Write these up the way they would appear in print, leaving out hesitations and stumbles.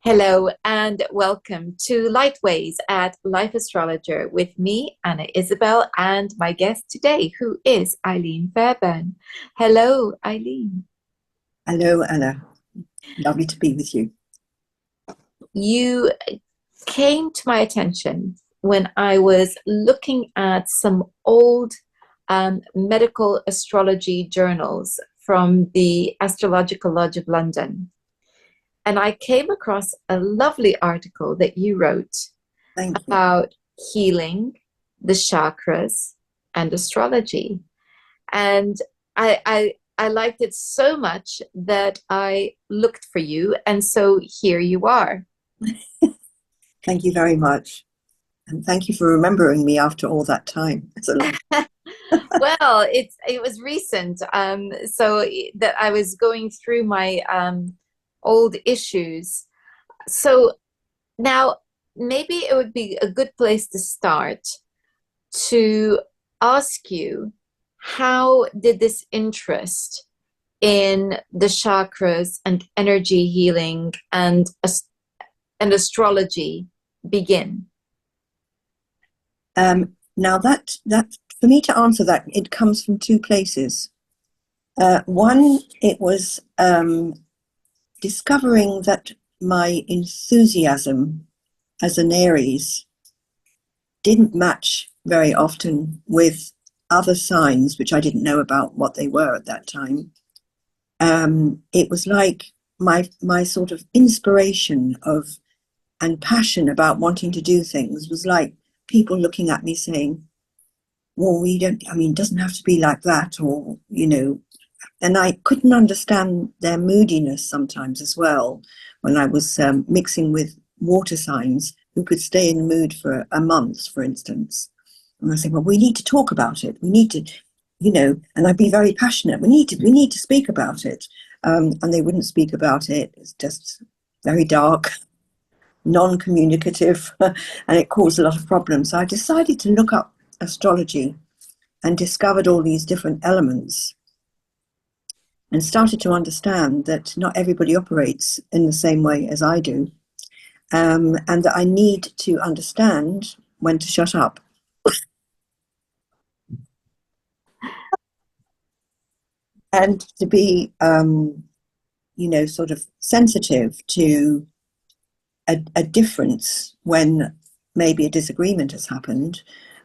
Hello and welcome to Lightways at Life Astrologer with me, Anna Isabel, and my guest today, who is Eilyen Feirbairn. Hello, Eilyen. Hello, Anna. Lovely to be with you. You came to my attention when I was looking at some old medical astrology journals from the Astrological Lodge of London. And I came across a lovely article that you wrote Thank you. about healing, the chakras, and astrology. And I liked it so much that I looked for you. And so here you are. Thank you very much. And thank you for remembering me after all that time. It's a long Well, it was recent. So that I was going through my old issues. So now maybe it would be a good place to start to ask you, how did this interest in the chakras and energy healing and astrology begin? Now that for me to answer that, it comes from two places. One, it was discovering that my enthusiasm as an Aries didn't match very often with other signs, which I didn't know about what they were at that time. It was like my sort of inspiration of and passion about wanting to do things was like people looking at me saying, well, we don't, I mean, it doesn't have to be like that, or, and I couldn't understand their moodiness sometimes as well when I was mixing with water signs who could stay in the mood for a month, for instance. And I said, well, we need to talk about it. We need to, and I'd be very passionate. We need to speak about it. And they wouldn't speak about it. It's just very dark, non-communicative, and it caused a lot of problems. So I decided to look up astrology and discovered all these different elements and started to understand that not everybody operates in the same way as I do, and that I need to understand when to shut up. And to be, sort of sensitive to a difference when maybe a disagreement has happened,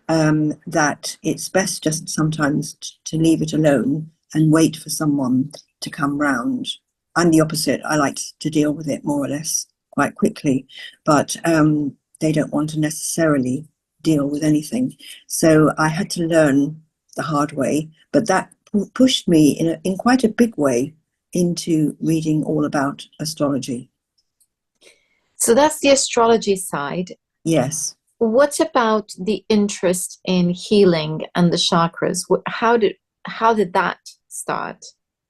that it's best just sometimes to leave it alone and wait for someone to come round. I'm the opposite. I like to deal with it more or less quite quickly, but they don't want to necessarily deal with anything. So I had to learn the hard way, but that pushed me in quite a big way into reading all about astrology. So that's the astrology side. Yes. What about the interest in healing and the chakras? How did that start?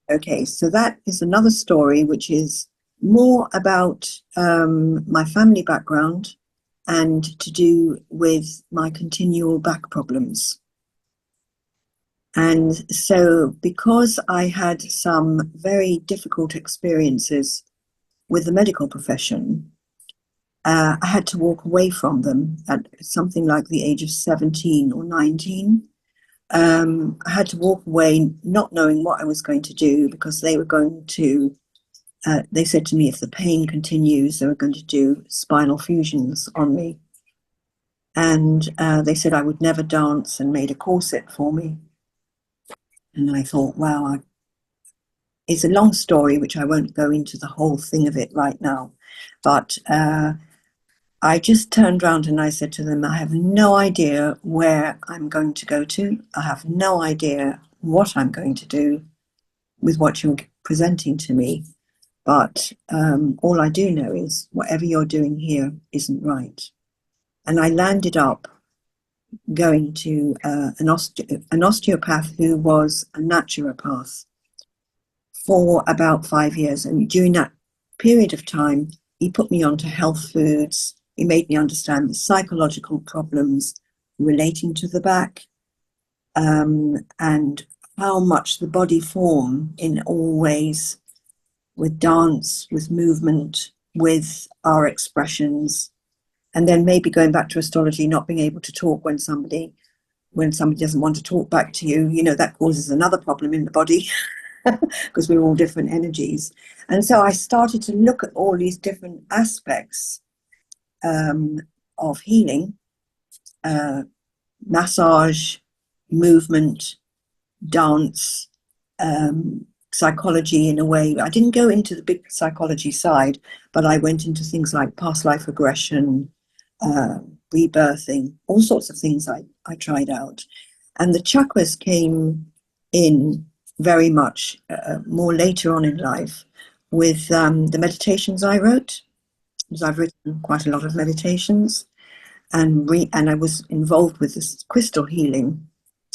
Okay, so that is another story which is more about my family background and to do with my continual back problems. And so because I had some very difficult experiences with the medical profession, I had to walk away from them at something like the age of 17 or 19. I had to walk away not knowing what I was going to do, because they were going to, they said to me, if the pain continues, they were going to do spinal fusions on me. And they said I would never dance and made a corset for me. And I thought, wow, it's a long story, which I won't go into the whole thing of it right now. But I just turned around and I said to them, I have no idea where I'm going to go to. I have no idea what I'm going to do with what you're presenting to me. But all I do know is whatever you're doing here isn't right. And I landed up going to an osteopath who was a naturopath for about 5 years. And during that period of time, he put me onto health foods. He made me understand the psychological problems relating to the back, and how much the body form in all ways, with dance, with movement, with our expressions, and then maybe going back to astrology, not being able to talk when somebody doesn't want to talk back to you, that causes another problem in the body because we're all different energies. And so I started to look at all these different aspects of healing, massage, movement, dance, psychology in a way. I didn't go into the big psychology side, but I went into things like past life regression, rebirthing, all sorts of things I tried out. And the chakras came in very much more later on in life with the meditations I wrote, because I've written quite a lot of meditations, and I was involved with this crystal healing.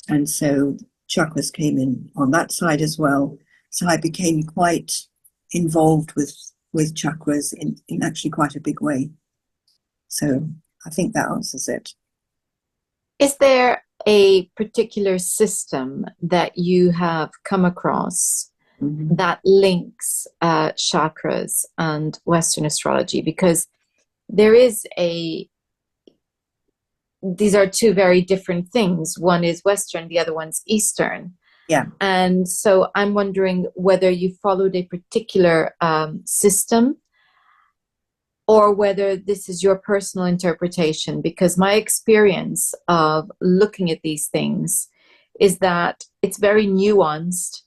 And so chakras came in on that side as well. So I became quite involved with chakras in actually quite a big way. So I think that answers it. Is there a particular system that you have come across that links chakras and Western astrology? Because these are two very different things. One is Western, the other one's Eastern. Yeah. And so I'm wondering whether you followed a particular system or whether this is your personal interpretation, because my experience of looking at these things is that it's very nuanced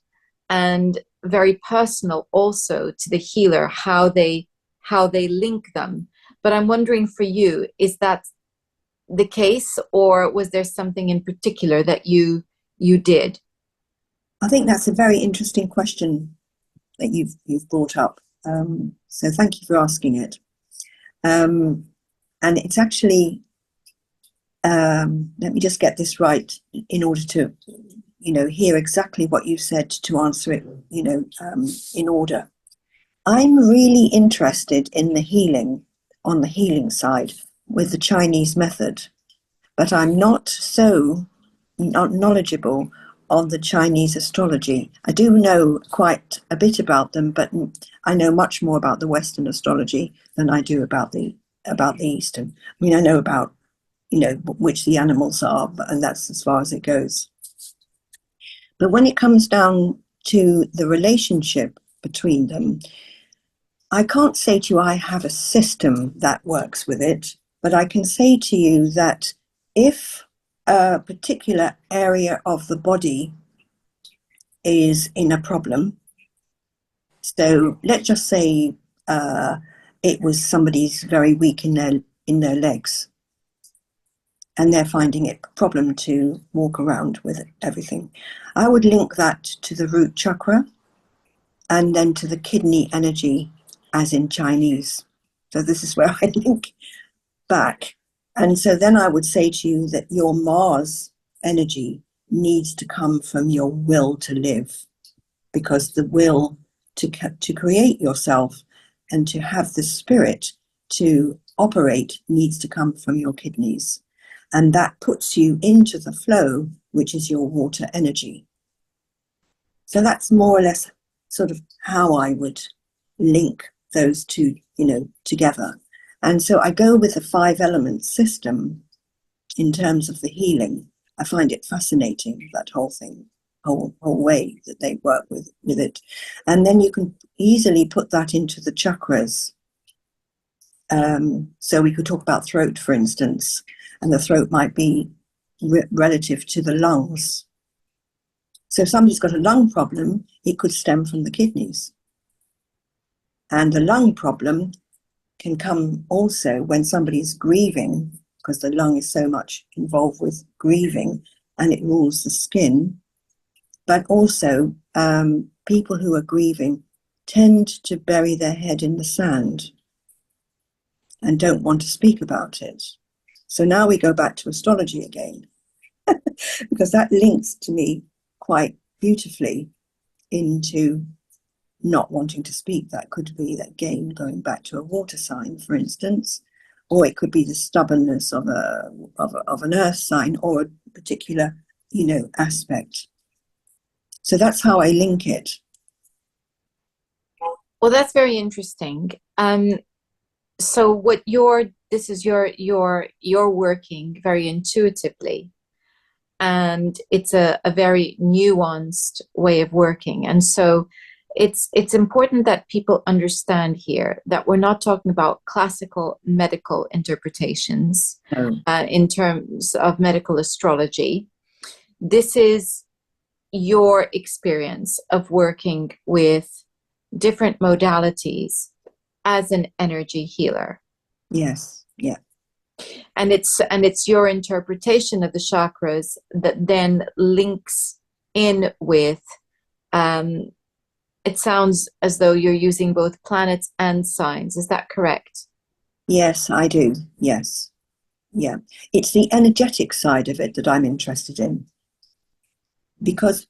and very personal also to the healer, how they link them. But I'm wondering for you, is that the case, or was there something in particular that you did? I think that's a very interesting question that you've brought up. So thank you for asking it. And it's actually, let me just get this right in order to, hear exactly what you said to answer it, in order. I'm really interested in the healing, on the healing side, with the Chinese method, but I'm not knowledgeable on the Chinese astrology. I do know quite a bit about them, but I know much more about the Western astrology than I do about the Eastern. I mean, I know about, which the animals are, and that's as far as it goes. But when it comes down to the relationship between them, I can't say to you I have a system that works with it, but I can say to you that if a particular area of the body is in a problem, so let's just say it was somebody's very weak in their legs, and they're finding it a problem to walk around with everything, I would link that to the root chakra and then to the kidney energy, as in Chinese. So this is where I link back. And so then I would say to you that your Mars energy needs to come from your will to live, because the will to create yourself and to have the spirit to operate needs to come from your kidneys. And that puts you into the flow, which is your water energy. So that's more or less sort of how I would link those two, together. And so I go with the 5 element system in terms of the healing. I find it fascinating, that whole thing, whole way that they work with it. And then you can easily put that into the chakras. So we could talk about throat, for instance, and the throat might be relative to the lungs. So if somebody's got a lung problem, it could stem from the kidneys. And the lung problem can come also when somebody's grieving, because the lung is so much involved with grieving and it rules the skin. But also people who are grieving tend to bury their head in the sand and don't want to speak about it. So now we go back to astrology again, because that links to me quite beautifully into not wanting to speak. That could be, again, going back to a water sign, for instance, or it could be the stubbornness of an earth sign, or a particular, aspect. So that's how I link it. Well, that's very interesting. So this is your working very intuitively, and it's a very nuanced way of working. And so it's important that people understand here that we're not talking about classical medical interpretations No. in terms of medical astrology. This is your experience of working with different modalities as an energy healer. Yes. Yeah. And it's your interpretation of the chakras that then links in with um, it sounds as though you're using both planets and signs. Is that correct? Yes, I do. Yes. Yeah. It's the energetic side of it that I'm interested in, because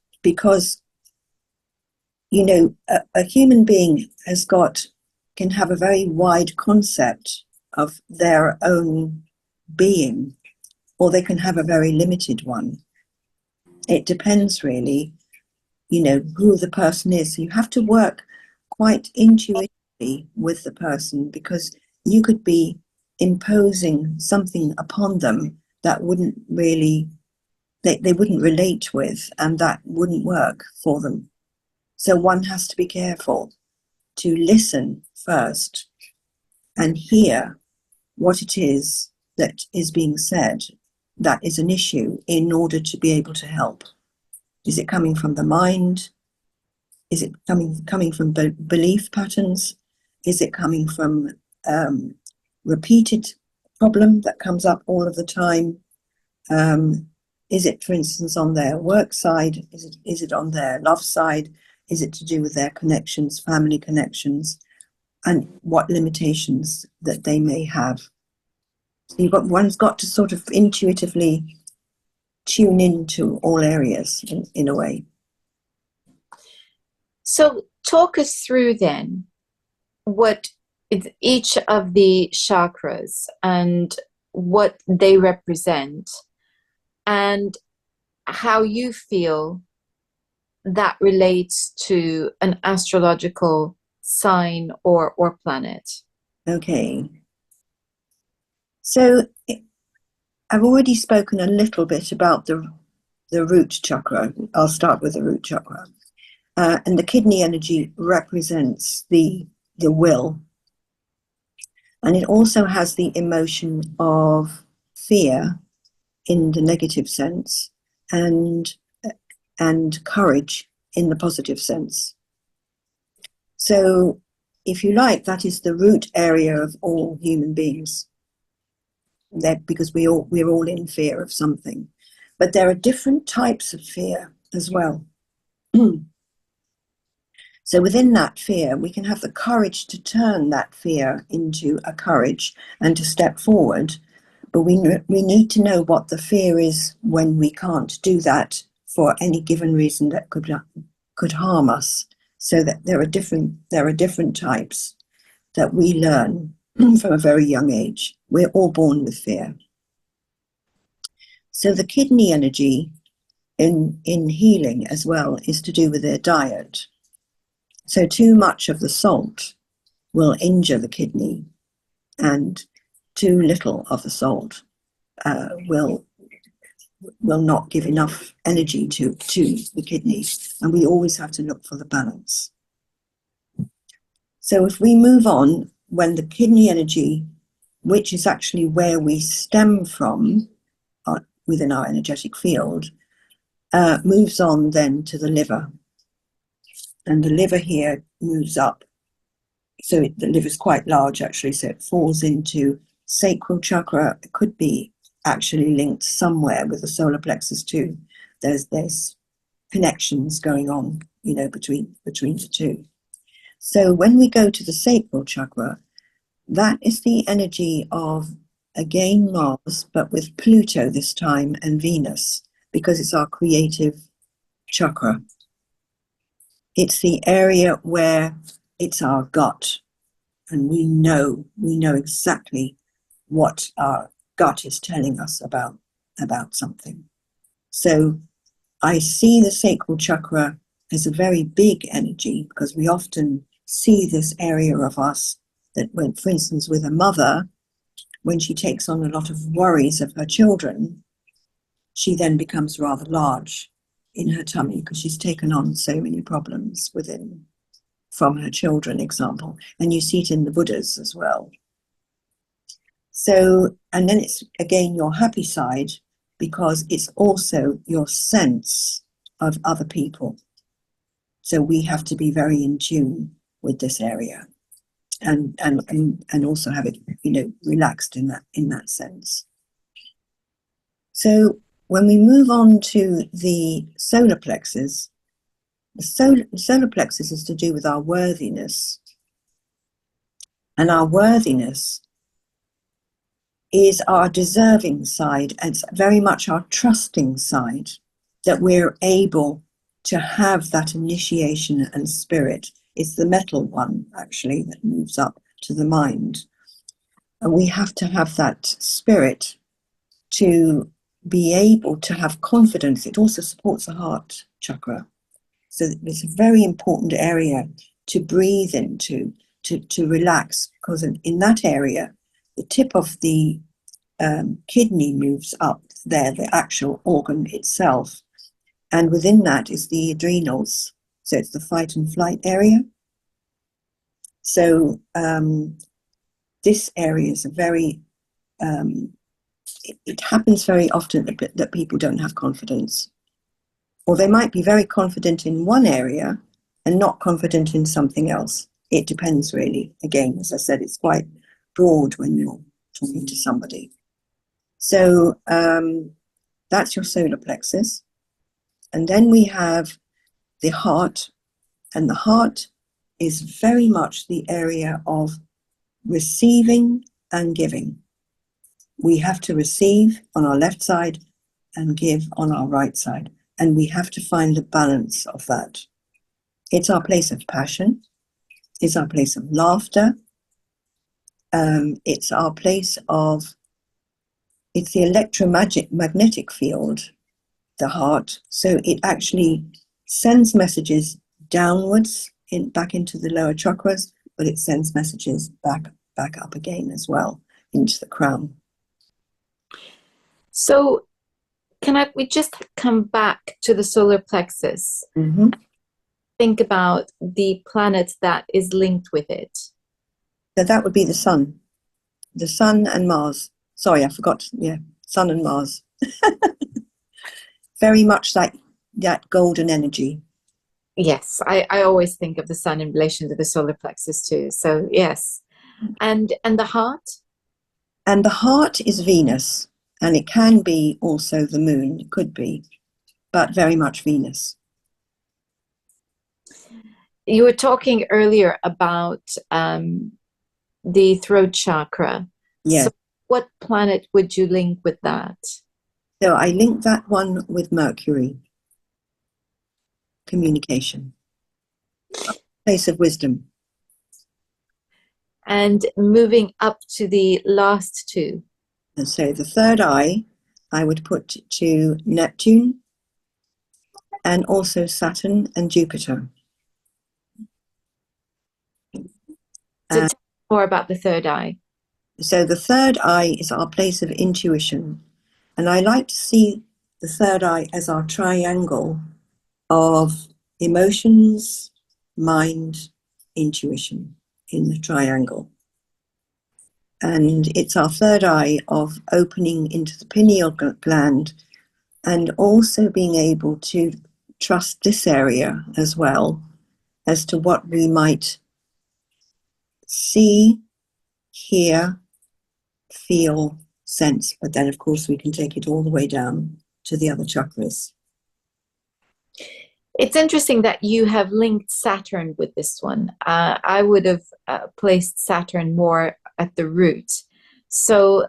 you know, a human being can have a very wide concept of their own being, or they can have a very limited one. It depends really, you know, who the person is. So you have to work quite intuitively with the person, because you could be imposing something upon them that wouldn't really, they wouldn't relate with, and that wouldn't work for them. So one has to be careful to listen first and hear what it is that is being said that is an issue, in order to be able to help. Is it coming from the mind? Is it coming from belief patterns? Is it coming from repeated problem that comes up all of the time? Is it, for instance, on their work side? Is it on their love side? Is it to do with their connections, family connections, and what limitations that they may have? So one's got to sort of intuitively tune into all areas in a way. So talk us through then what each of the chakras and what they represent, and how you feel that relates to an astrological sign or planet. Okay. So I've already spoken a little bit about the root chakra. I'll start with the root chakra. And the kidney energy represents the will. And it also has the emotion of fear in the negative sense, and courage in the positive sense. So if you like, that is the root area of all human beings. Because we're all in fear of something. But there are different types of fear as well. So within that fear, we can have the courage to turn that fear into a courage and to step forward. But we need to know what the fear is when we can't do that for any given reason that could harm us. So that there are different types that we learn from a very young age. We're all born with fear. So the kidney energy in healing as well is to do with their diet. So too much of the salt will injure the kidney, and too little of the salt will not give enough energy to the kidney. And we always have to look for the balance. So if we move on, when the kidney energy, which is actually where we stem from within our energetic field, moves on then to the liver. And the liver here moves up. So the liver is quite large, actually, so it falls into sacral chakra. It could be actually linked somewhere with the solar plexus too. There's connections going on, you know, between the two. So when we go to the sacral chakra, that is the energy of, again, Mars, but with Pluto this time, and Venus, because it's our creative chakra. It's the area where it's our gut, and we know exactly what our gut is telling us about something. So I see the sacral chakra as a very big energy, because we often see this area of us that when, for instance, with a mother, when she takes on a lot of worries of her children, she then becomes rather large in her tummy because she's taken on so many problems within from her children, example. And you see it in the Buddhas as well. So, and then it's again your happy side, because it's also your sense of other people. So we have to be very in tune with this area, and also have it, relaxed in that sense. So when we move on to the solar plexus, the solar plexus is to do with our worthiness, and our worthiness is our deserving side, and it's very much our trusting side, that we're able to have that initiation and spirit. It's the metal one, actually, that moves up to the mind. And we have to have that spirit to be able to have confidence. It also supports the heart chakra. So it's a very important area to breathe into, to relax, because in that area, the tip of the kidney moves up there, the actual organ itself. And within that is the adrenals. So it's the fight and flight area. So this area is a very, it happens very often that people don't have confidence. Or they might be very confident in one area and not confident in something else. It depends, really. Again, as I said, it's quite broad when you're talking to somebody. So that's your solar plexus. And then we have the heart. And the heart is very much the area of receiving and giving. We have to receive on our left side and give on our right side. And we have to find the balance of that. It's our place of passion. It's our place of laughter. It's our place of, it's the electromagnetic field, the heart. So it actually sends messages downwards back into the lower chakras, but it sends messages back up again as well into the crown. So we just come back to the solar plexus? Mm-hmm. Think about the planet that is linked with it. So that would be the sun and Mars. Sorry, I forgot. Yeah, sun and Mars. Very much like that golden energy. Yes, I always think of the sun in relation to the solar plexus too. So yes. And the heart? And the heart is Venus, and it can be also the moon, it could be, but very much Venus. You were talking earlier about the throat chakra. Yeah. So what planet would you link with that? So I link that one with Mercury. Communication. Place of wisdom. And moving up to the last two. And so the third eye, I would put to Neptune and also Saturn and Jupiter. So tell me more about the third eye. So the third eye is our place of intuition. And I like to see the third eye as our triangle of emotions, mind, intuition in the triangle. And it's our third eye of opening into the pineal gland, and also being able to trust this area as well as to what we might see, hear, feel, sense. But then, of course, we can take it all the way down to the other chakras. It's interesting that you have linked Saturn with this one. I would have placed Saturn more at the root. So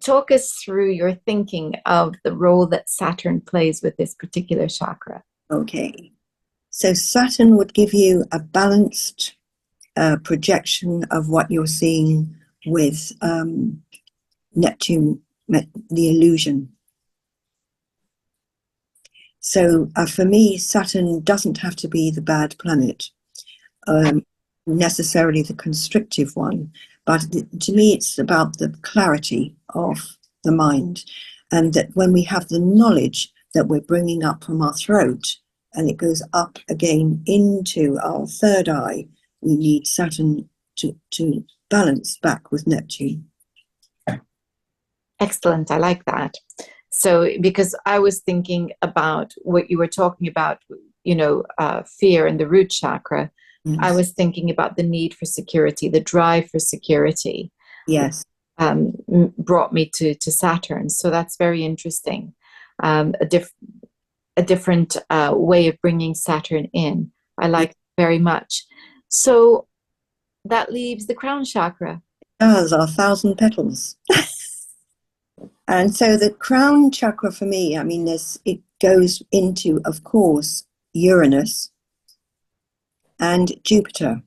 talk us through your thinking of the role that Saturn plays with this particular chakra. Okay. So Saturn would give you a balanced projection of what you're seeing with Neptune, the illusion. So for me, Saturn doesn't have to be the bad planet. necessarily the constrictive one, but to me it's about the clarity of the mind, and that when we have the knowledge that we're bringing up from our throat and it goes up again into our third eye, we need Saturn to balance back with Neptune. Excellent. I like that. So, because I was thinking about what you were talking about, fear in the root chakra, I Yes. was thinking about the need for security, the drive for security, Yes. brought me to Saturn. So that's very interesting. A different way of bringing Saturn in. I like very much. So that leaves the crown chakra. Does our thousand petals. And so the crown chakra for me, I mean, it goes into, of course, Uranus and Jupiter.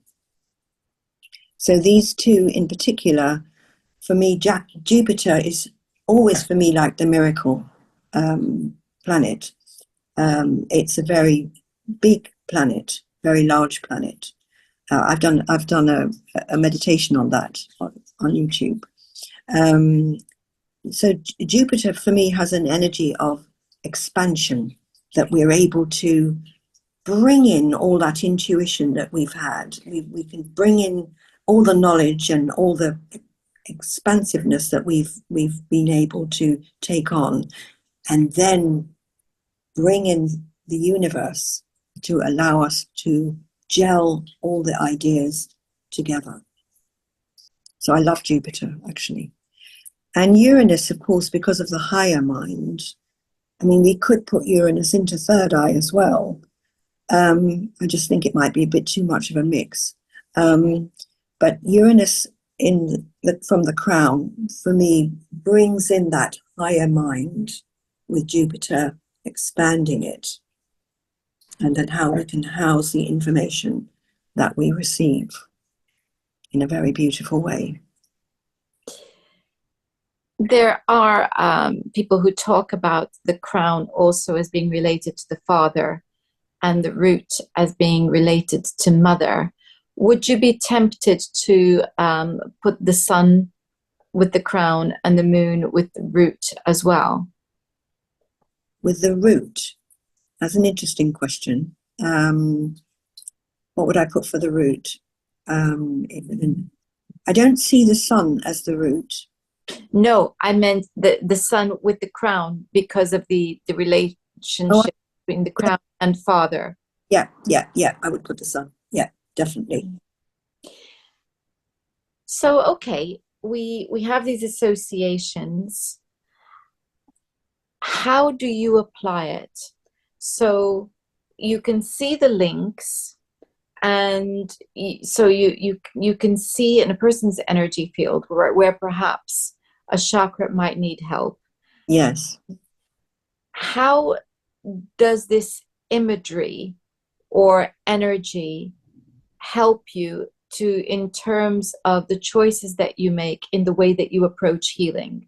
So these two in particular, for me, Jupiter is always for me like the miracle planet. It's a very big planet, very large planet. I've done a meditation on that on YouTube. So Jupiter for me has an energy of expansion, that we're able to bring in all that intuition that we've had. We can bring in all the knowledge and all the expansiveness that we've been able to take on, and then bring in the universe to allow us to gel all the ideas together. So I love Jupiter, actually. And Uranus, of course, because of the higher mind. I mean, we could put Uranus into third eye as well. I just think it might be a bit too much of a mix. But Uranus from the crown, for me, brings in that higher mind, with Jupiter expanding it, and then how we can house the information that we receive in a very beautiful way. There are people who talk about the crown also as being related to the father and the root as being related to mother. Would you be tempted to put the sun with the crown and the moon with the root as well? With the root, that's an interesting question. What would I put for the root? I don't see the sun as the root. No, I meant the sun with the crown because of the relationship between the crown and father. Yeah. I would put the sun. Yeah, definitely. So, okay, we have these associations. How do you apply it? So you can see the links, and so you can see in a person's energy field where perhaps a chakra might need help. Yes. How does this imagery or energy help you in terms of the choices that you make in the way that you approach healing?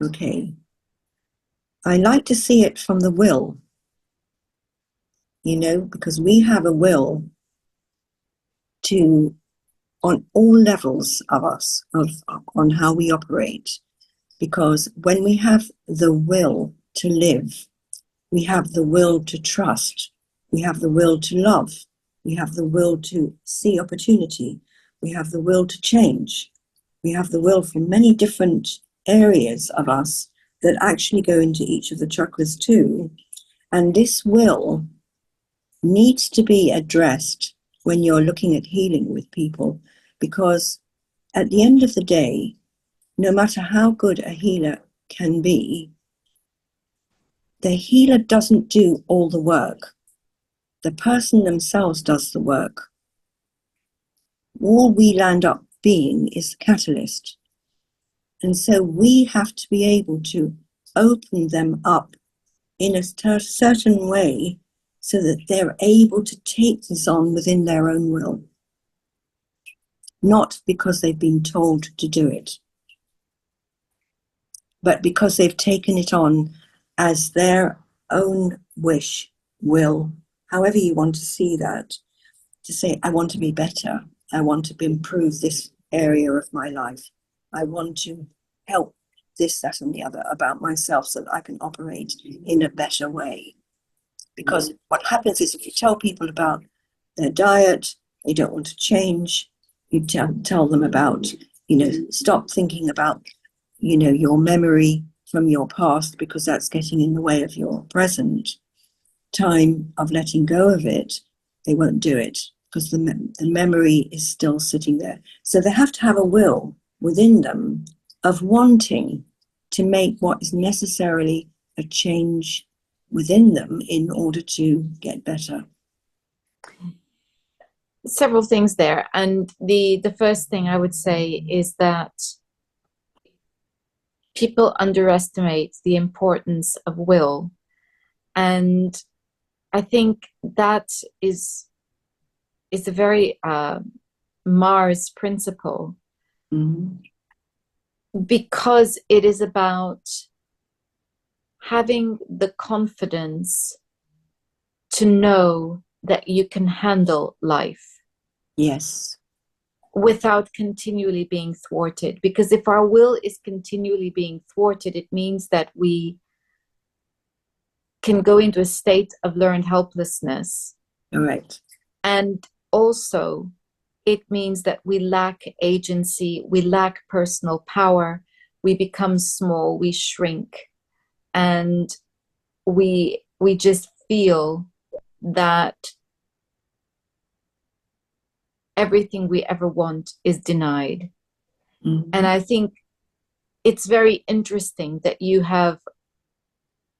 Okay. I like to see it from the will, because we have a will on all levels of us, on how we operate. Because when we have the will to live, we have the will to trust, we have the will to love, we have the will to see opportunity, we have the will to change, we have the will for many different areas of us that actually go into each of the chakras too. And this will needs to be addressed when you're looking at healing with people, because at the end of the day, no matter how good a healer can be, the healer doesn't do all the work. The person themselves does the work. All we land up being is the catalyst. And so we have to be able to open them up in a certain way so that they're able to take this on within their own will, not because they've been told to do it, but because they've taken it on as their own wish, will, however you want to see that, to say, I want to be better, I want to improve this area of my life. I want to help this, that, and the other about myself so that I can operate in a better way. Because what happens is if you tell people about their diet, they don't want to change. You tell them about, stop thinking about, your memory from your past because that's getting in the way of your present time of letting go of it. They won't do it because the memory is still sitting there. So they have to have a will within them of wanting to make what is necessarily a change within them in order to get better. Several things there. And the first thing I would say is that people underestimate the importance of will. And I think that is a very Mars principle, because it is about having the confidence to know that you can handle life. Yes. Without continually being thwarted. Because if our will is continually being thwarted, it means that we can go into a state of learned helplessness. All right. And also, it means that we lack agency, we lack personal power, we become small, we shrink, and we just feel that everything we ever want is denied. Mm-hmm. And I think it's very interesting that you have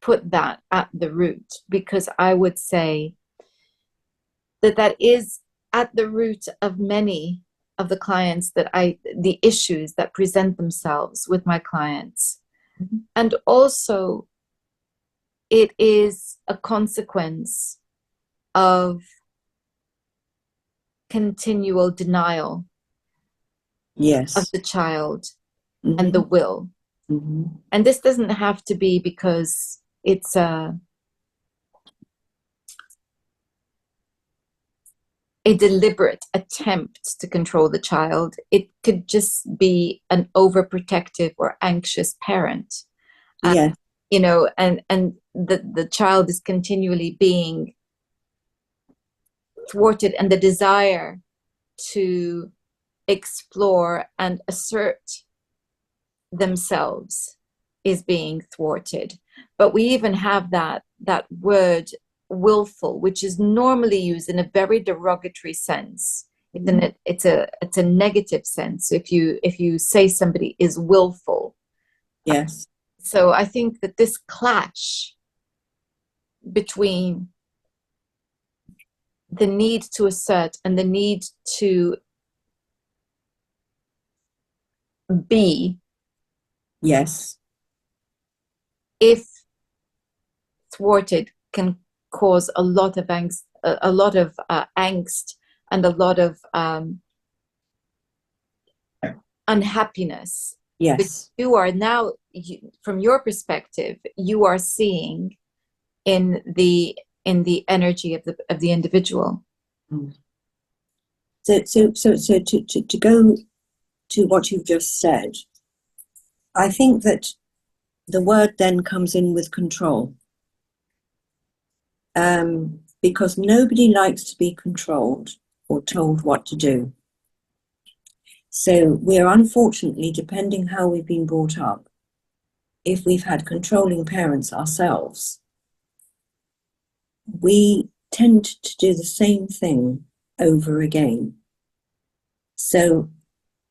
put that at the root, because I would say that is at the root of many of the clients the issues that present themselves with my clients. Mm-hmm. And also, it is a consequence of continual denial, yes, of the child, mm-hmm. and the will. Mm-hmm. And this doesn't have to be because it's a deliberate attempt to control the child. It could just be an overprotective or anxious parent. Yeah. And the child is continually being thwarted, and the desire to explore and assert themselves is being thwarted. But we even have that word willful, which is normally used in a very derogatory sense. It's a negative sense. If you say somebody is willful. Yes. So I think that this clash between the need to assert and the need to be, yes, if thwarted, can cause a lot of angst, angst, and a lot of unhappiness. Yes. But you are now, from your perspective, you are seeing in the energy of the individual. So to go to what you've just said, I think that the word then comes in with control. Because nobody likes to be controlled or told what to do. So we're unfortunately, depending how we've been brought up, if we've had controlling parents ourselves, we tend to do the same thing over again. So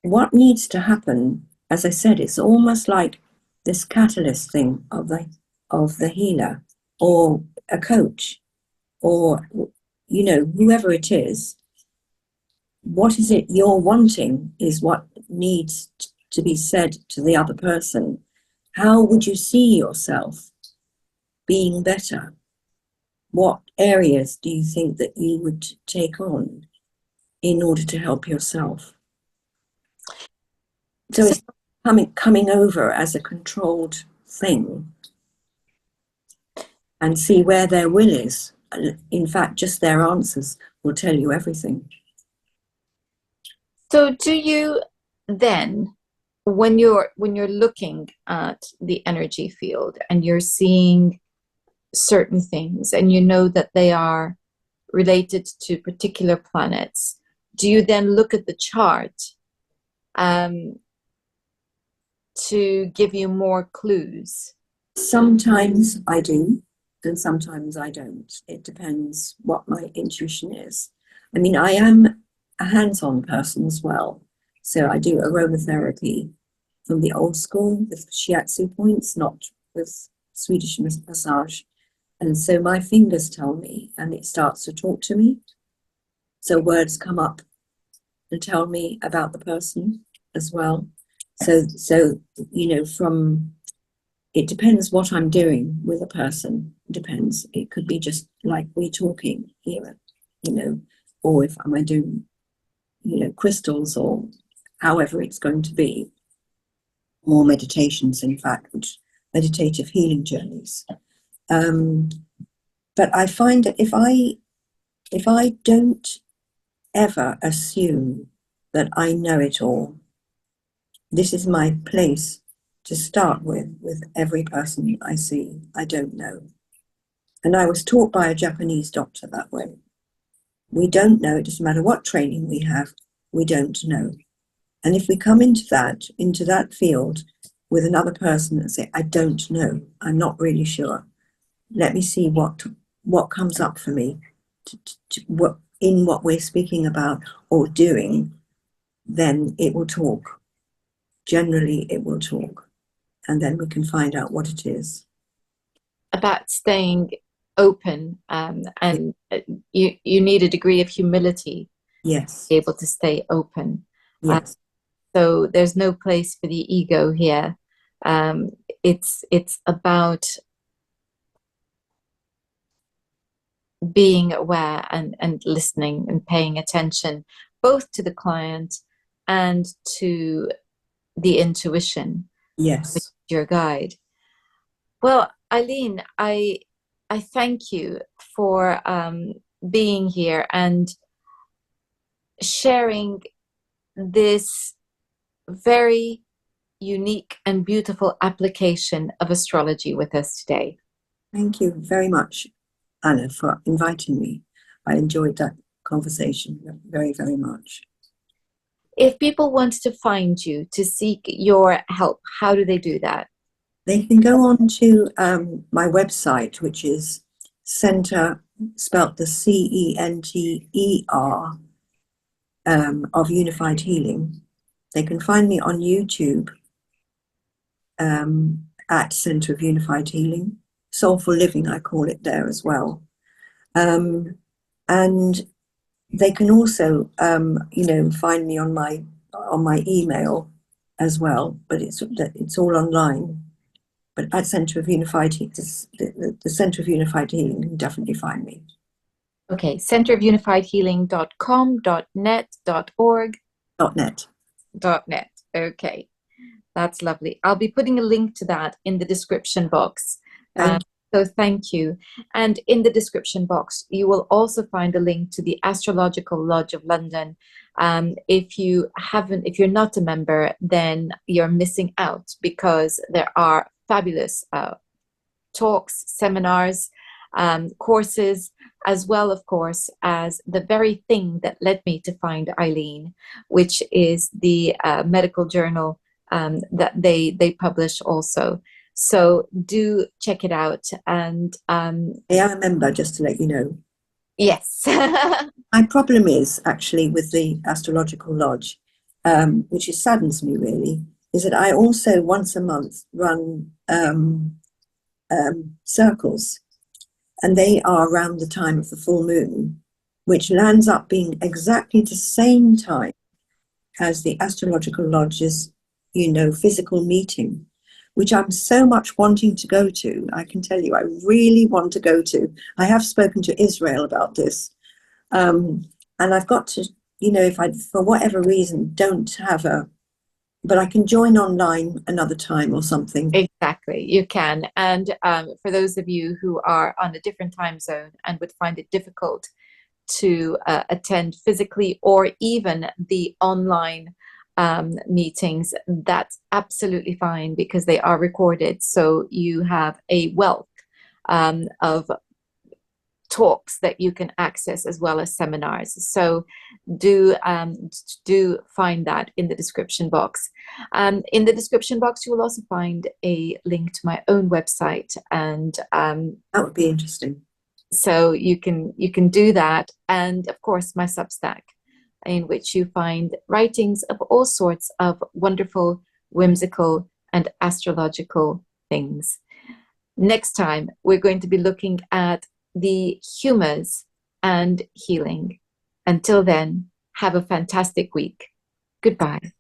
what needs to happen, as I said, it's almost like this catalyst thing of the healer or a coach or, whoever it is. What is it you're wanting is what needs to be said to the other person. How would you see yourself being better? What areas do you think that you would take on in order to help yourself? So it's coming over as a controlled thing, and see where their will is. In fact, just their answers will tell you everything. So do you then, when you're looking at the energy field and you're seeing certain things and you know that they are related to particular planets, do you then look at the chart um, to give you more clues? Sometimes I do, and sometimes I don't. It depends what my intuition is. I mean, I am a hands-on person as well. So I do aromatherapy from the old school with shiatsu points, not with Swedish massage. And so my fingers tell me, and it starts to talk to me. So words come up and tell me about the person as well. So from it depends what I'm doing with a person. It depends. It could be just like we talking here, or if am I doing, crystals or however it's going to be. More meditations, in fact, which meditative healing journeys. But I find that if I don't ever assume that I know it all, this is my place to start with every person I see. I don't know. And I was taught by a Japanese doctor that way. We don't know, it doesn't matter what training we have, we don't know. And if we come into that field with another person and say, I don't know, I'm not really sure. Let me see what comes up for me what we're speaking about or doing, then it will talk. Generally, it will talk. And then we can find out what it is. About staying open, and you need a degree of humility Yes. to be able to stay open. Yes. So there's no place for the ego here. It's about being aware and listening and paying attention both to the client and to the intuition, which Yes. is your guide. Well, Eilyen, I thank you for being here and sharing this very unique and beautiful application of astrology with us today. Thank you very much, Anna, for inviting me. I enjoyed that conversation very, very much. If people want to find you to seek your help, how do they do that? They can go on to my website, which is Center, spelt the CENTER, of Unified Healing. They can find me on YouTube at Center of Unified Healing. Soulful Living, I call it there as well. And they can also, find me on my email as well, but it's all online. But at Center of Unified the Center of Unified Healing, you can definitely find me. Okay, centerofunifiedhealing.com.net.org. .net. .net. Okay, that's lovely. I'll be putting a link to that in the description box. Thank So thank you. And in the description box, you will also find a link to the Astrological Lodge of London. If you're not a member, then you're missing out because there are fabulous talks, seminars, courses, as well, of course, as the very thing that led me to find Eilyen, which is the medical journal that they publish also. So do check it out. And I am a member, just to let you know. yes. My problem is actually with the Astrological Lodge, which saddens me really, is that I also once a month run circles, and they are around the time of the full moon, which lands up being exactly the same time as the Astrological Lodge's, physical meeting, which I'm so much wanting to go to. I can tell you, I really want to go to. I have spoken to Israel about this. And I've got to, if I, for whatever reason, don't have but I can join online another time or something. Exactly, you can. And for those of you who are on a different time zone and would find it difficult to attend physically or even the online meetings, that's absolutely fine because they are recorded. So you have a wealth of talks that you can access as well as seminars. So do find that in the description box. In the description box, you will also find a link to my own website, and that would be interesting. so you can do that, and of course my Substack, in which you find writings of all sorts of wonderful, whimsical, and astrological things. Next time, we're going to be looking at the humors and healing. Until then, have a fantastic week. Goodbye.